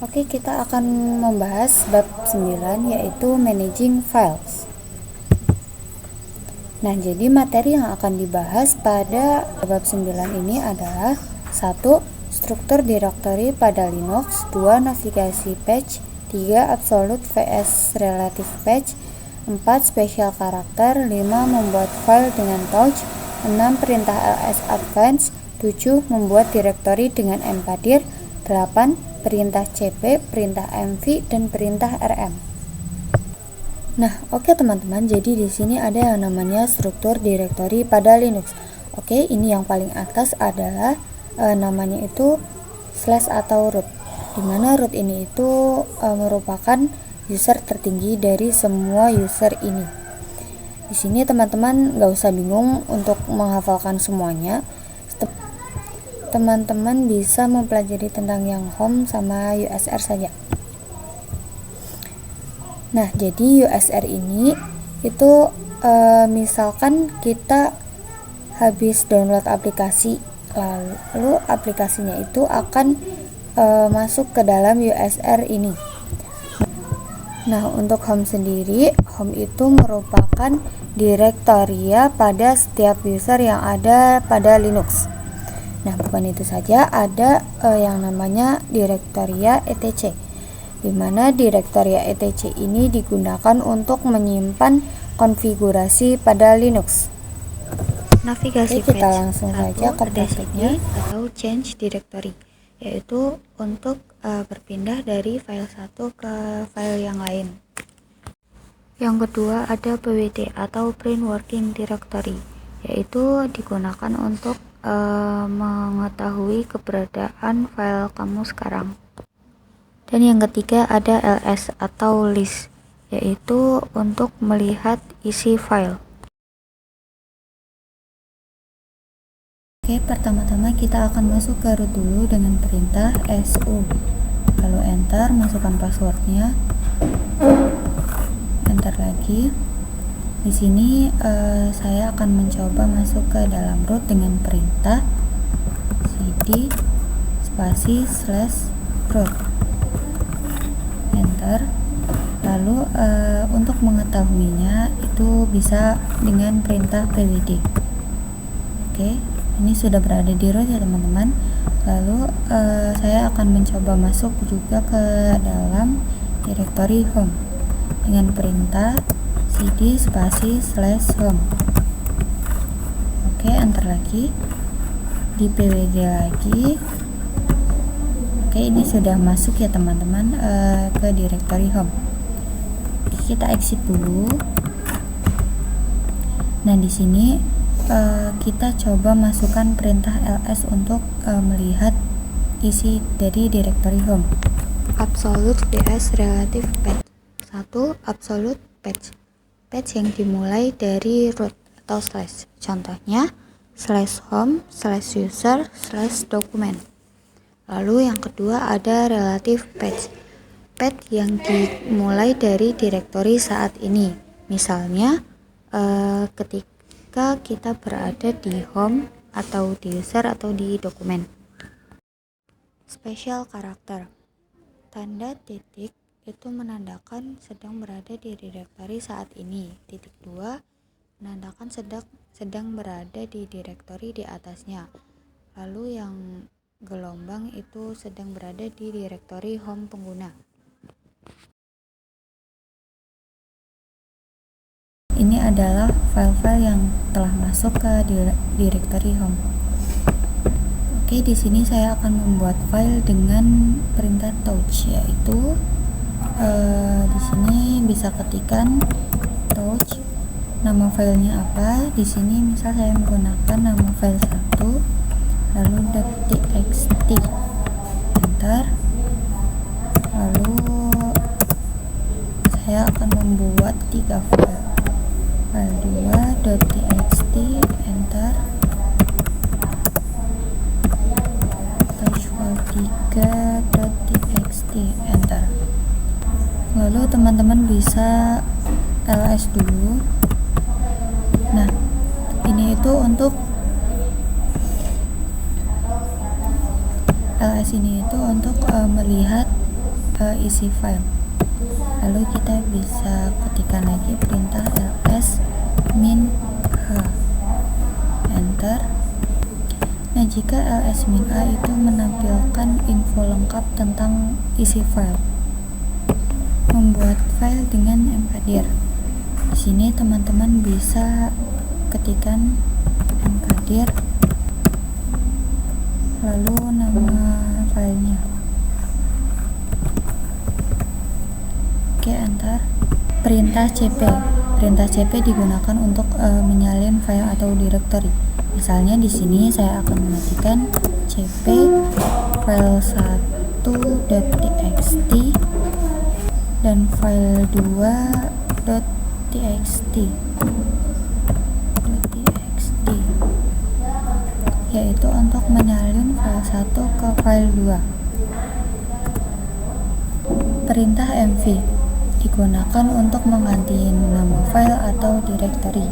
Oke, kita akan membahas bab 9 yaitu Managing Files. Nah, jadi materi yang akan dibahas pada bab 9 ini adalah 1. Struktur directory pada Linux, 2. Navigasi patch, 3. Absolute vs Relative patch, 4. Special karakter, 5. Membuat file dengan touch, 6. Perintah ls advance, 7. Membuat directory dengan mkdir, 8. Perintah cp, perintah mv, dan perintah rm. Nah, oke teman-teman, jadi di sini ada yang namanya struktur directory pada Linux. Oke, ini yang paling atas adalah namanya itu slash atau root. Dimana root ini itu merupakan user tertinggi dari semua user ini. Di sini teman-teman nggak usah bingung untuk menghafalkan semuanya. Teman-teman bisa mempelajari tentang yang home sama USR saja. Nah, jadi USR ini itu misalkan kita habis download aplikasi, lalu aplikasinya itu akan masuk ke dalam USR ini. Nah, untuk home sendiri, home itu merupakan direktoria pada setiap user yang ada pada Linux. Nah, bukan itu saja, ada yang namanya direktoria etc, di mana direktoria etc ini digunakan untuk menyimpan konfigurasi pada Linux. Navigasi kita langsung saja ke basicnya atau change directory, yaitu untuk berpindah dari file satu ke file yang lain. Yang kedua ada pwd atau print working directory, yaitu digunakan untuk mengetahui keberadaan file kamu sekarang. Dan yang ketiga ada ls atau list, yaitu untuk melihat isi file. Oke, pertama-tama kita akan masuk ke root dulu dengan perintah su, lalu enter, masukkan passwordnya, enter lagi. Di sini saya akan mencoba masuk ke dalam root dengan perintah cd spasi /root, enter. Lalu untuk mengetahuinya itu bisa dengan perintah pwd. Oke, ini sudah berada di root ya teman-teman. Lalu saya akan mencoba masuk juga ke dalam directory home dengan perintah cd spasi /home. Oke, enter lagi, di pwd lagi. Oke, ini sudah masuk ya teman-teman ke directory home. Kita exit dulu. Nah, di sini kita coba masukkan perintah ls untuk melihat isi dari directory home. Absolute vs relative patch. 1. Absolute patch, patch yang dimulai dari root atau slash, contohnya /home/user/document. Lalu yang kedua ada relative patch, patch yang dimulai dari direktori saat ini, misalnya ketika kita berada di home atau di user atau di dokumen. Special karakter, tanda titik itu menandakan sedang berada di direktori saat ini. Titik 2 menandakan sedang berada di direktori di atasnya. Lalu yang gelombang itu sedang berada di direktori home pengguna. Ini adalah file-file yang telah masuk ke direktori home. Oke, di sini saya akan membuat file dengan perintah touch, yaitu di sini bisa ketikkan touch, nama filenya apa. Di sini misal saya menggunakan nama file 1, lalu .txt, enter. Lalu saya akan membuat 3 file. File 2 .txt, enter. Touch file 3 .txt, enter. Lalu teman-teman bisa ls dulu. Nah, ini itu untuk ls ini itu untuk melihat isi file. Lalu kita bisa ketikkan lagi perintah ls -h, enter. Nah, jika ls-a itu menampilkan info lengkap tentang isi file, membuat file dengan mkdir. Di sini teman-teman bisa ketikkan mkdir lalu nama filenya. Oke, enter. Perintah cp digunakan untuk menyalin file atau directory. Misalnya di sini saya akan mengetikkan cp file1.txt dan file2.txt, yaitu untuk menyalin file 1 ke file 2. Perintah mv digunakan untuk mengganti nama file atau directory.